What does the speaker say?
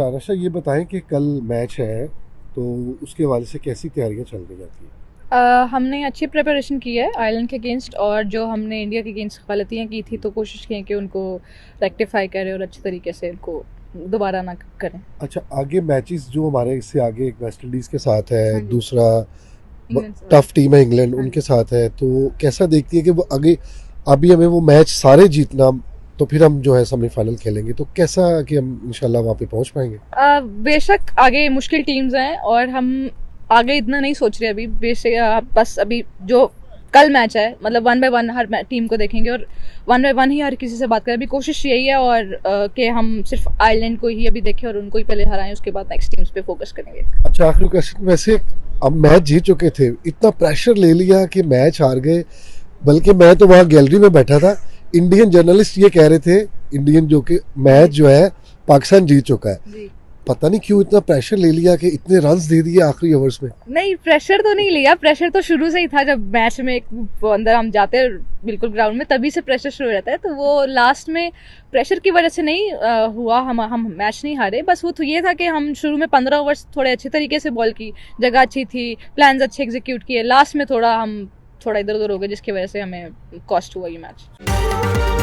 अच्छा आरशा, ये बताएं कि कल मैच है तो उसके हवाले से कैसी तैयारियां चल रही हैं? हमने अच्छी प्रिपरेशन की है आयरलैंड के अगेंस्ट, और जो हमने इंडिया के अगेंस्ट गलतियाँ की थी तो कोशिश की है कि उनको रेक्टिफाई करें और अच्छे तरीके से उनको दोबारा ना करें। अच्छा, आगे मैचेस जो हमारे इससे आगे एक वेस्ट इंडीज के साथ है, हाँ जी। दूसरा इंग्लैंड से। टफ टीम है इंग्लैंड हाँ उनके जी। साथ है, तो कैसा देखती है कि वो आगे अभी हमें वो मैच सारे जीतना, तो फिर हम जो है सेमीफाइनल खेलेंगे, तो कैसा कि हम इंशाल्लाह वहाँ पे पहुँच पाएंगे? बेशक आगे मुश्किल टीम्स हैं और हम आगे इतना नहीं सोच रहे अभी। बेशक बस अभी जो कल मैच है, मतलब one by one her team को देखेंगे और वन बाय वन ही हर किसी से बात करें। अभी कोशिश यही है, और कि हम सिर्फ आयरलैंड को ही अभी देखें और उनको ही पहले हराएं, उसके बाद नेक्स्ट टीम्स पे फोकस करेंगे। अच्छा, आखिरी क्वेश्चन, वैसे अब मैच जीत चुके थे, इतना प्रेशर ले लिया कि मैच हार गए, बल्कि मैं तो वहाँ गैलरी में बैठा था, इंडियन जर्नलिस्ट ये कह रहे थे, इंडियन जो कि मैच जो है पाकिस्तान जीत चुका है, जी। पता नहीं क्यों इतना प्रेशर ले लिया कि इतने रन्स दे दिए आखिरी ओवर्स में। नहीं, प्रेशर तो नहीं लिया। प्रेशर तो शुरू से ही था, जब मैच में वो अंदर हम जाते हैं बिल्कुल ग्राउंड में, तभी से प्रेशर शुरू रहता है। तो वो लास्ट में प्रेशर की वजह से नहीं हुआ। हम मैच नहीं हारे, बस वो तो ये था कि हम शुरू में 15 ओवर्स थोड़े अच्छे तरीके से बॉल की, जगह अच्छी थी, प्लान्स अच्छे एग्जीक्यूट किए। लास्ट में थोड़ा हम थोड़ा इधर उधर हो गए, जिसकी वजह से हमें कॉस्ट हुआ ये मैच।